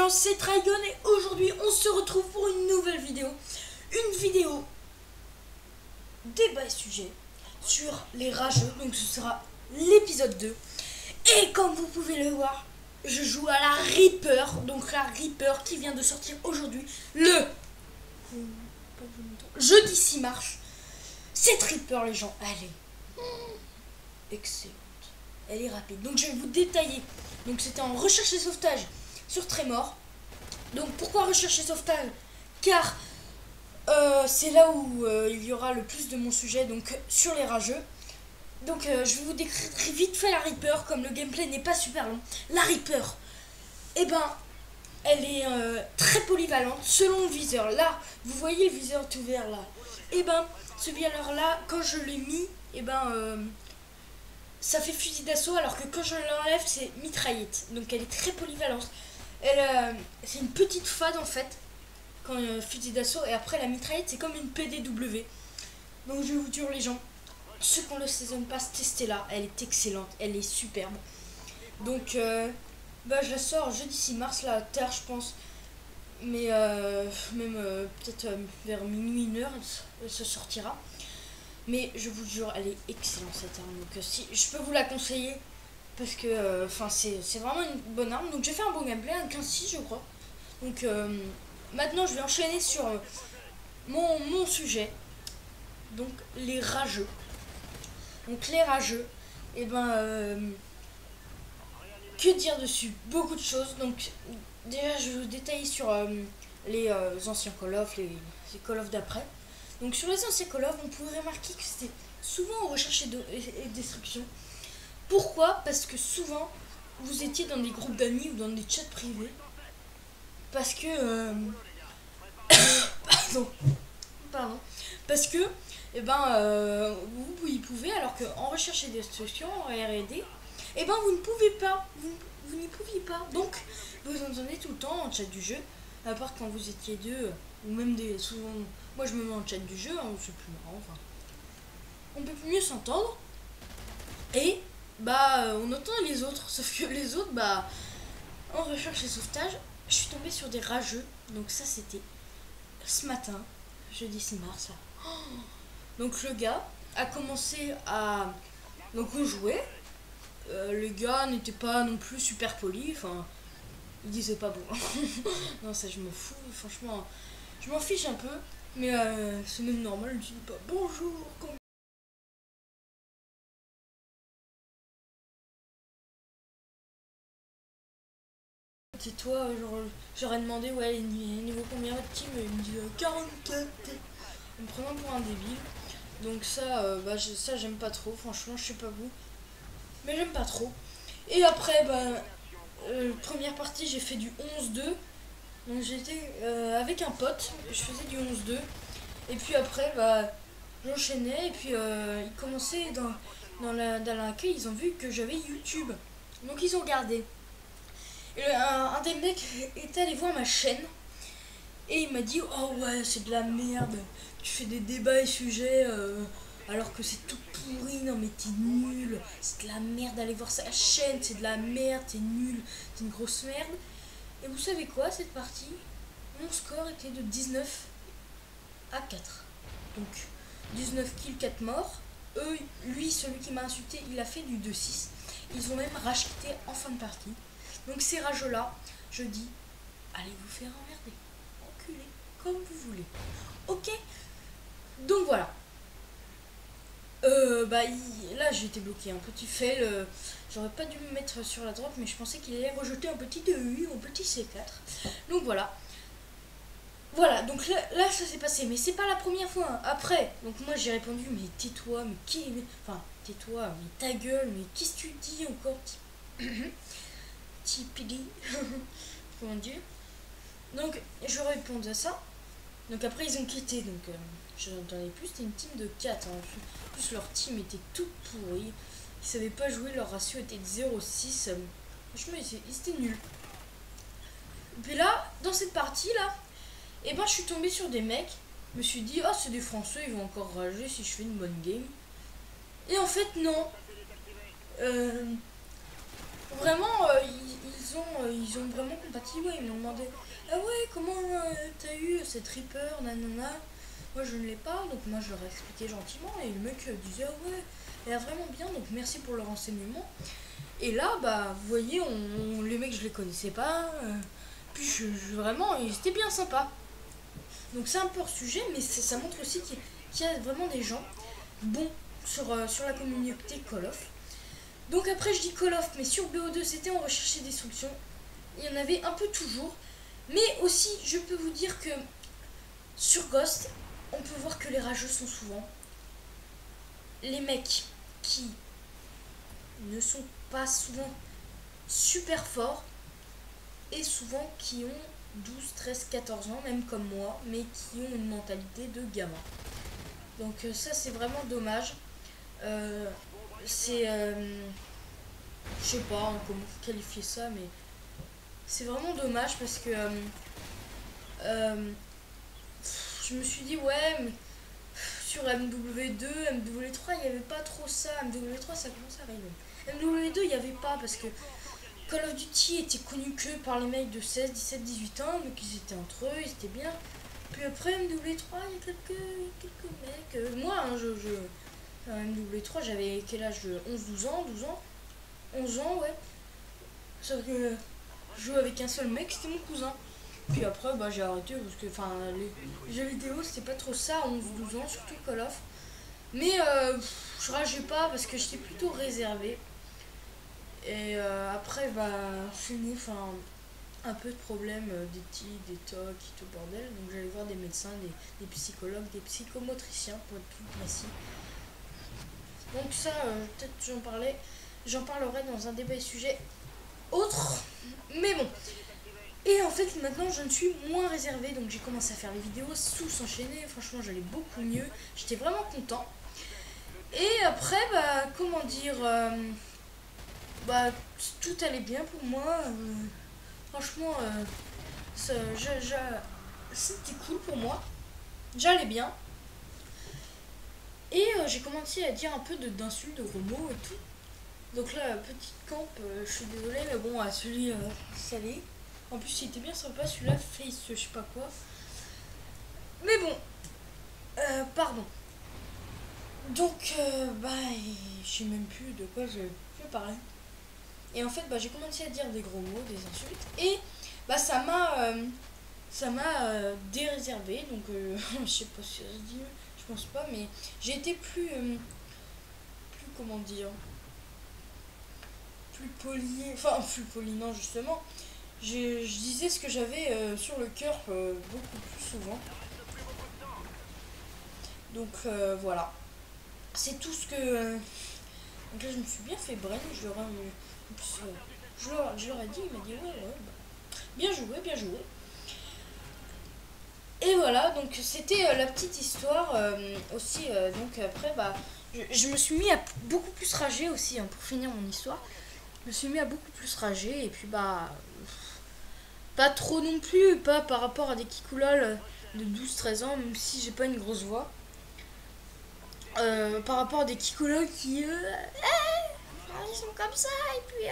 gens, c'est Trigon et aujourd'hui on se retrouve pour une nouvelle vidéo. Une vidéo débat et sujet sur les rageux, donc ce sera l'épisode 2. Et comme vous pouvez le voir, je joue à la Reaper, donc la Reaper qui vient de sortir aujourd'hui, le jeudi 6 mars. Cette Reaper les gens, elle est excellente, elle est rapide, donc je vais vous détailler. Donc c'était en recherche et sauvetage sur Trémor. Donc pourquoi recherche et sauvetage? Car c'est là où il y aura le plus de mon sujet, donc sur les rageux. Donc je vais vous décrire vite fait la Reaper, comme le gameplay n'est pas super long. La Reaper, eh ben, elle est très polyvalente selon le viseur. Là, vous voyez le viseur tout vert là. Eh ben, ce viseur là, quand je l'ai mis, eh ben, ça fait fusil d'assaut, alors que quand je l'enlève, c'est mitraillette. Donc elle est très polyvalente. C'est une petite fade en fait, quand fusil d'assaut, et après la mitraillette, c'est comme une PDW. Donc je vous dire les gens, ceux qui ont le Season Pass, testez-la, elle est excellente, elle est superbe. Donc bah, je la sors jeudi 6 mars, là, tard je pense. Mais même peut-être vers minuit, 1h, elle se sortira. Mais je vous jure, elle est excellente cette arme. Donc si je peux vous la conseiller, parce que enfin c'est vraiment une bonne arme. Donc j'ai fait un bon gameplay, un 15-6 je crois. Donc maintenant je vais enchaîner sur mon sujet. Donc les rageux. Donc les rageux, et ben que dire dessus? Beaucoup de choses. Donc déjà je vais vous détailler sur les anciens Call of, les Call of d'après. Donc sur les anciens Call of, on pouvait remarquer que c'était souvent recherche et destruction. Pourquoi? Parce que souvent vous étiez dans des groupes d'amis ou dans des chats privés. Parce que pardon. Parce que eh ben vous y pouvez, alors qu'en recherche et destruction, en R&D, eh ben vous ne pouvez pas. Vous n'y pouviez pas. Donc vous entendez tout le temps en chat du jeu, à part quand vous étiez deux, ou même des souvent. Moi je me mets en chat du jeu, hein, c'est plus marrant, enfin. On peut mieux s'entendre. Et bah on entend les autres. Sauf que les autres, bah en recherche et sauvetage, je suis tombée sur des rageux. Donc ça c'était ce matin, jeudi 6 mars. Là. Donc le gars a commencé à. Donc on jouait. Le gars n'était pas non plus super poli. Enfin, il disait pas bon. Non, ça je m'en fous. Franchement, je m'en fiche un peu. Mais c'est même normal, je dis pas bonjour. C'est toi, j'aurais demandé, ouais, niveau combien votre team? Il me dit 44. En me prenant pour un débile. Donc ça, bah, ça j'aime pas trop. Franchement, je sais pas vous. Mais j'aime pas trop. Et après, bah, première partie, j'ai fait du 11-2. Donc j'étais avec un pote, je faisais du 11-2. Et puis après, bah, j'enchaînais. Et puis ils commençaient dans l'accueil, ils ont vu que j'avais YouTube. Donc ils ont regardé. Et un des mecs est allé voir ma chaîne. Et il m'a dit, oh ouais, c'est de la merde. Tu fais des débats et sujets alors que c'est tout pourri. Non mais t'es nul. C'est de la merde, allez voir sa chaîne. C'est de la merde, t'es nul. T'es une grosse merde. Et vous savez quoi, cette partie, mon score était de 19 à 4. Donc 19 kills, 4 morts. Lui, celui qui m'a insulté, il a fait du 2-6. Ils ont même racheté en fin de partie. Donc ces rageux là, je dis, allez vous faire emmerder, enculer, comme vous voulez. Ok. Donc voilà. Bah là j'ai été bloqué, un petit fail. J'aurais pas dû me mettre sur la droite, mais je pensais qu'il allait rejeter un petit DEU, un petit C4. Donc voilà. Voilà, donc là ça s'est passé, mais c'est pas la première fois. Hein. Après, donc moi j'ai répondu, mais tais-toi, mais qui. Enfin, tais-toi, mais ta gueule, mais qu'est-ce que tu dis encore? Tipili. Comment dire? Donc je réponds à ça. Donc après ils ont quitté, donc je n'entendais plus, c'était une team de 4. Hein. En plus leur team était tout pourri. Ils savaient pas jouer, leur ratio était de 0,6. Franchement ils étaient nuls. Et puis là, dans cette partie là, et ben je suis tombée sur des mecs. Je me suis dit, oh c'est des Français, ils vont encore rager si je fais une bonne game. Et en fait non. Vraiment ils ils ont vraiment compati, ouais, ils m'ont demandé, ah ouais, comment t'as eu cette Reaper, nanana. Moi je ne l'ai pas, donc moi je leur ai expliqué gentiment, et le mec disait, ah ouais, elle a vraiment bien, donc merci pour le renseignement. Et là, bah, vous voyez, les mecs je les connaissais pas, puis vraiment, ils étaient bien sympas. Donc c'est un peu hors sujet, mais ça montre aussi qu'il y a vraiment des gens bons sur la communauté Call of. Donc après je dis Call of, mais sur BO2 c'était on recherchait des solutions. Il y en avait un peu toujours. Mais aussi je peux vous dire que sur Ghost, on peut voir que les rageux sont souvent les mecs qui ne sont pas souvent super forts et souvent qui ont 12, 13, 14 ans, même comme moi, mais qui ont une mentalité de gamin. Donc ça c'est vraiment dommage. C'est je sais pas comment qualifier ça, mais c'est vraiment dommage parce que je me suis dit ouais, mais sur MW2, MW3 il n'y avait pas trop ça. MW3 ça commence à arriver. MW2 il n'y avait pas parce que Call of Duty était connu que par les mecs de 16, 17, 18 ans, donc ils étaient entre eux, ils étaient bien. Puis après MW3 il y a quelques mecs. Moi hein, MW3 j'avais quel âge, 11, 12 ans, 12 ans 11 ans, ouais. Sauf que je jouais avec un seul mec, c'était mon cousin. Puis après, bah, j'ai arrêté parce que les jeux vidéo, c'était pas trop ça, 11-12 ans, surtout Call of. Mais je rageais pas parce que j'étais plutôt réservé. Et après, bah, fini, un peu de problèmes, des tics, des tocs, tout bordel. Donc j'allais voir des médecins, des psychologues, des psychomotriciens pour être plus précis. Donc ça, peut-être j'en parlerai dans un débat sujet autre, mais bon. Et en fait maintenant je ne suis moins réservée, donc j'ai commencé à faire les vidéos sous s'enchaîner, franchement j'allais beaucoup mieux, j'étais vraiment content. Et après bah comment dire, bah tout allait bien pour moi, franchement c'était cool pour moi, j'allais bien. Et j'ai commencé à dire un peu d'insultes, de gros mots et tout. Donc là, petite camp, je suis désolée, mais bon, celui salé. En plus, il était bien sympa, celui-là, face, je sais pas quoi. Mais bon, pardon. Donc, bah, je sais même plus de quoi je parlais. Et en fait, bah, j'ai commencé à dire des gros mots, des insultes. Et, bah, ça m'a déréservé. Donc, je sais pas si ça se dit, je pense pas, mais j'ai été plus comment dire, plus poli, non, justement. Je disais ce que j'avais sur le cœur beaucoup plus souvent. Donc voilà. C'est tout ce que... Donc là je me suis bien fait brain, je leur ai dit, il m'a dit ouais, bah, bien joué, bien joué. Et voilà, donc c'était la petite histoire aussi. Donc après, bah, je me suis mis à beaucoup plus rager aussi, hein, pour finir mon histoire. Je me suis mis à beaucoup plus rager et puis bah... Pas trop non plus, pas par rapport à des kikoulol de 12-13 ans, même si j'ai pas une grosse voix. Par rapport à des kikoulol qui... ils sont comme ça, et puis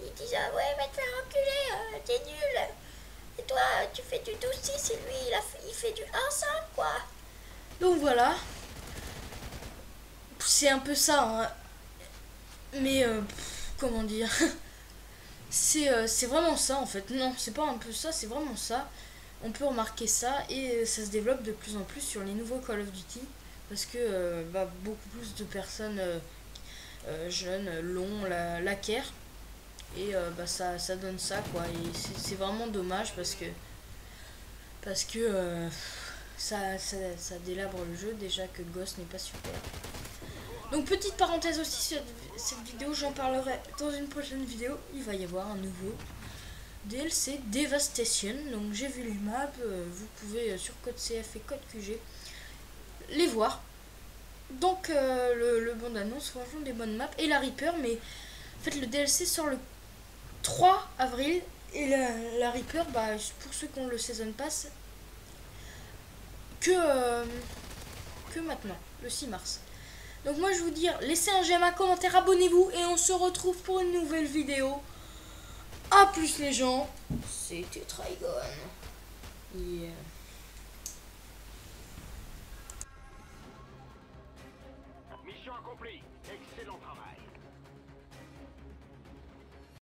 ils disent ah ouais, va te faire enculer, t'es nul. Et toi, tu fais du 12-6 et lui, il fait du 1-5, quoi. Donc voilà. C'est un peu ça, hein. Mais, comment dire... C'est vraiment ça en fait. Non, c'est pas un peu ça, c'est vraiment ça. On peut remarquer ça et ça se développe de plus en plus sur les nouveaux Call of Duty. Parce que bah, beaucoup plus de personnes jeunes l'ont, l'acquièrent. Et bah, ça donne ça quoi. Et c'est vraiment dommage parce que ça délabre le jeu. Déjà que Ghost n'est pas super. Donc petite parenthèse aussi, cette vidéo, j'en parlerai dans une prochaine vidéo. Il va y avoir un nouveau DLC Devastation. Donc j'ai vu les maps, vous pouvez sur code CF et code QG les voir. Donc le bon annonce, franchement des bonnes maps. Et la Reaper, mais en fait le DLC sort le 3 avril. Et la Reaper, bah, pour ceux qui ont le Season Pass, que maintenant, le 6 mars. Donc moi je vous dis, laissez un j'aime, un commentaire, abonnez-vous et on se retrouve pour une nouvelle vidéo. À plus les gens, c'était Trigon. Yeah. Mission accomplie. Excellent travail.